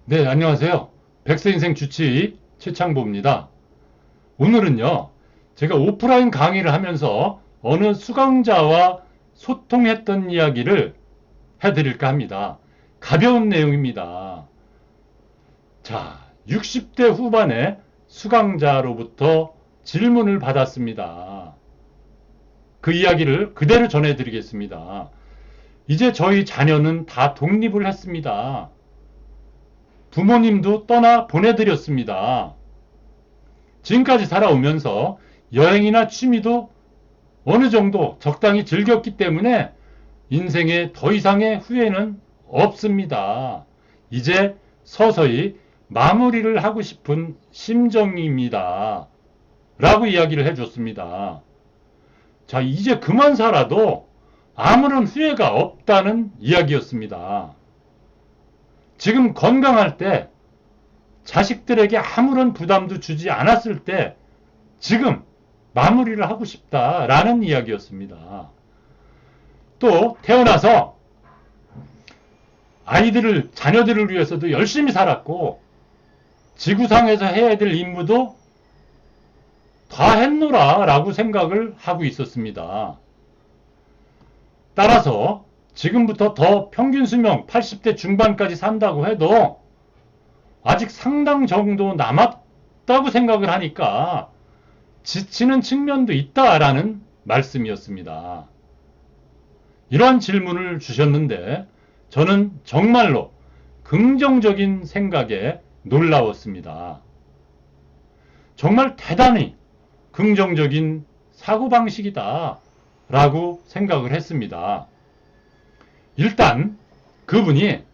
네, 안녕하세요. 백세인생 주치의 최창보입니다. 오늘은요, 제가 오프라인 강의를 하면서 어느 수강자와 소통했던 이야기를 해드릴까 합니다. 가벼운 내용입니다. 자, 60대 후반의 수강자로부터 질문을 받았습니다. 그 이야기를 그대로 전해드리겠습니다. 이제 저희 자녀는 다 독립을 했습니다. 부모님도 떠나 보내드렸습니다. 지금까지 살아오면서 여행이나 취미도 어느 정도 적당히 즐겼기 때문에 인생에 더 이상의 후회는 없습니다. 이제 서서히 마무리를 하고 싶은 심정입니다. 라고 이야기를 해줬습니다. 자, 이제 그만 살아도 아무런 후회가 없다는 이야기였습니다. 지금 건강할 때 자식들에게 아무런 부담도 주지 않았을 때 지금 마무리를 하고 싶다라는 이야기였습니다. 또 태어나서 자녀들을 위해서도 열심히 살았고 지구상에서 해야 될 임무도 다 했노라라고 생각을 하고 있었습니다. 따라서 지금부터 더 평균 수명 80대 중반까지 산다고 해도 아직 상당 정도 남았다고 생각을 하니까 지치는 측면도 있다라는 말씀이었습니다. 이러한 질문을 주셨는데 저는 정말로 긍정적인 생각에 놀라웠습니다. 정말 대단히 긍정적인 사고방식이다 라고 생각을 했습니다. 일단 그분이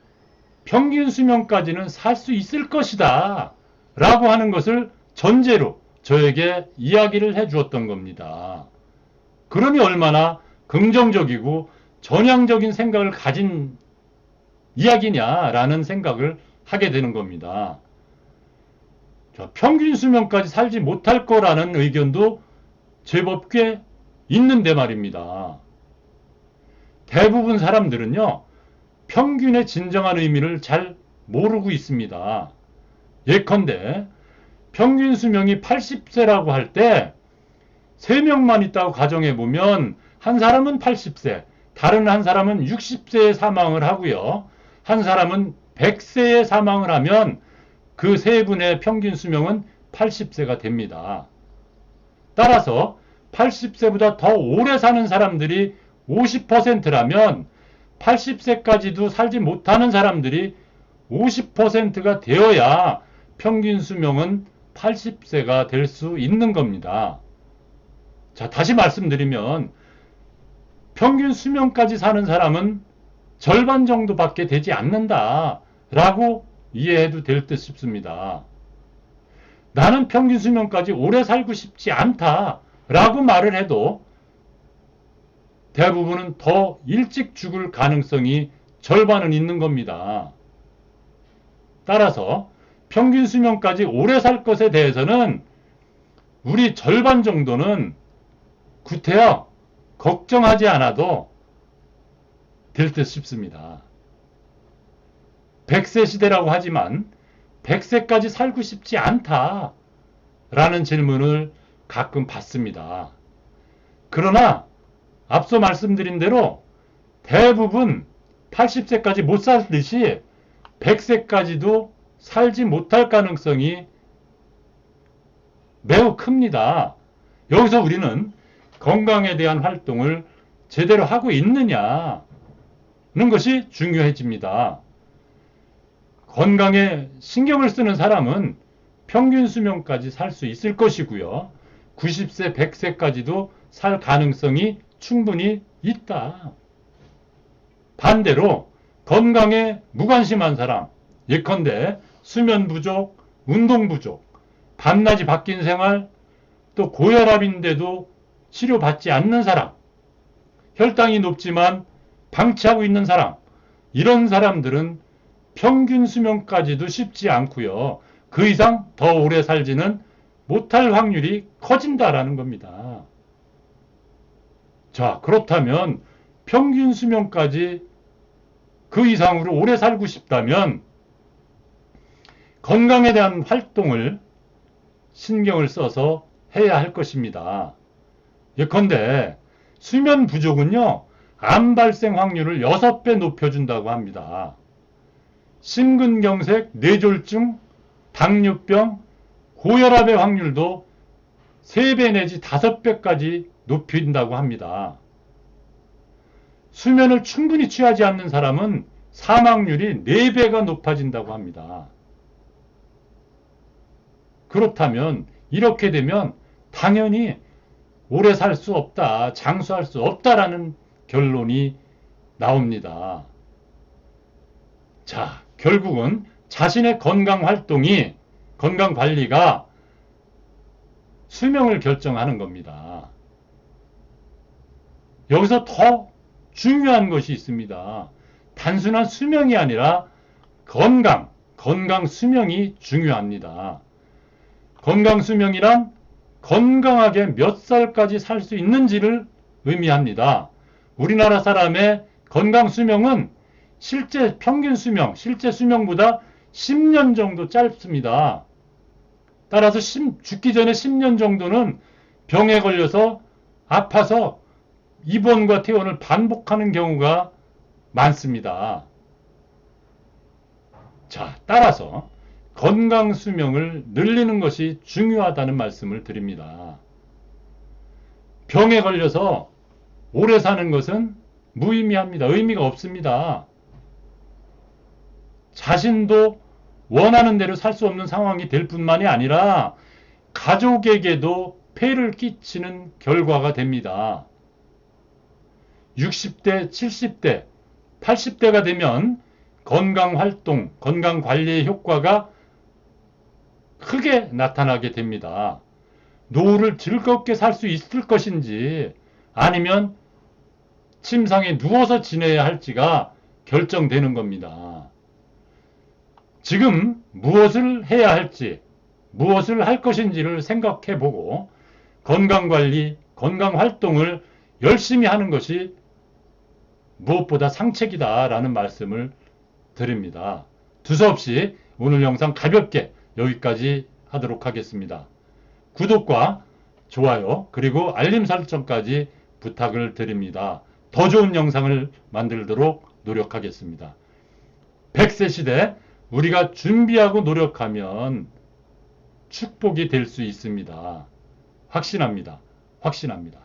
평균 수명까지는 살 수 있을 것이다 라고 하는 것을 전제로 저에게 이야기를 해 주었던 겁니다. 그러니 얼마나 긍정적이고 전향적인 생각을 가진 이야기냐라는 생각을 하게 되는 겁니다. 평균 수명까지 살지 못할 거라는 의견도 제법 꽤 있는데 말입니다. 대부분 사람들은요, 평균의 진정한 의미를 잘 모르고 있습니다. 예컨대 평균 수명이 80세라고 할 때 3명만 있다고 가정해보면 한 사람은 80세, 다른 한 사람은 60세에 사망을 하고요. 한 사람은 100세에 사망을 하면 그 세 분의 평균 수명은 80세가 됩니다. 따라서 80세보다 더 오래 사는 사람들이 50%라면 80세까지도 살지 못하는 사람들이 50%가 되어야 평균 수명은 80세가 될 수 있는 겁니다. 자, 다시 말씀드리면 평균 수명까지 사는 사람은 절반 정도밖에 되지 않는다 라고 이해해도 될 듯 싶습니다. 나는 평균 수명까지 오래 살고 싶지 않다 라고 말을 해도 대부분은 더 일찍 죽을 가능성이 절반은 있는 겁니다. 따라서 평균 수명까지 오래 살 것에 대해서는 우리 절반 정도는 구태여 걱정하지 않아도 될 듯 싶습니다. 100세 시대라고 하지만 100세까지 살고 싶지 않다 라는 질문을 가끔 받습니다. 그러나 앞서 말씀드린 대로 대부분 80세까지 못 살듯이 100세까지도 살지 못할 가능성이 매우 큽니다. 여기서 우리는 건강에 대한 활동을 제대로 하고 있느냐는 것이 중요해집니다. 건강에 신경을 쓰는 사람은 평균 수명까지 살 수 있을 것이고요. 90세, 100세까지도 살 가능성이 충분히 있다. 반대로 건강에 무관심한 사람, 예컨대 수면 부족, 운동 부족, 밤낮이 바뀐 생활, 또 고혈압인데도 치료받지 않는 사람, 혈당이 높지만 방치하고 있는 사람, 이런 사람들은 평균 수명까지도 쉽지 않고요. 그 이상 더 오래 살지는 못할 확률이 커진다라는 겁니다. 자, 그렇다면 평균 수명까지 그 이상으로 오래 살고 싶다면 건강에 대한 활동을 신경을 써서 해야 할 것입니다. 예컨대 수면 부족은요, 암 발생 확률을 6배 높여준다고 합니다. 심근경색, 뇌졸중, 당뇨병, 고혈압의 확률도 3배 내지 5배까지 높인다고 합니다. 수면을 충분히 취하지 않는 사람은 사망률이 4배가 높아진다고 합니다. 그렇다면 이렇게 되면 당연히 오래 살 수 없다, 장수할 수 없다라는 결론이 나옵니다. 자, 결국은 자신의 건강 활동이, 건강 관리가 수명을 결정하는 겁니다. 여기서 더 중요한 것이 있습니다. 단순한 수명이 아니라 건강 수명이 중요합니다. 건강 수명이란 건강하게 몇 살까지 살 수 있는지를 의미합니다. 우리나라 사람의 건강 수명은 실제 평균 수명, 실제 수명보다 10년 정도 짧습니다. 따라서 죽기 전에 10년 정도는 병에 걸려서 아파서 입원과 퇴원을 반복하는 경우가 많습니다. 자, 따라서 건강 수명을 늘리는 것이 중요하다는 말씀을 드립니다. 병에 걸려서 오래 사는 것은 무의미합니다. 의미가 없습니다. 자신도 원하는 대로 살 수 없는 상황이 될 뿐만이 아니라 가족에게도 폐를 끼치는 결과가 됩니다. 60대, 70대, 80대가 되면 건강활동, 건강관리의 효과가 크게 나타나게 됩니다. 노후를 즐겁게 살 수 있을 것인지 아니면 침상에 누워서 지내야 할지가 결정되는 겁니다. 지금 무엇을 해야 할지, 무엇을 할 것인지를 생각해 보고 건강관리, 건강활동을 열심히 하는 것이 무엇보다 상책이다라는 말씀을 드립니다. 두서없이 오늘 영상 가볍게 여기까지 하도록 하겠습니다. 구독과 좋아요 그리고 알림 설정까지 부탁을 드립니다. 더 좋은 영상을 만들도록 노력하겠습니다. 100세 시대 우리가 준비하고 노력하면 축복이 될 수 있습니다. 확신합니다. 확신합니다.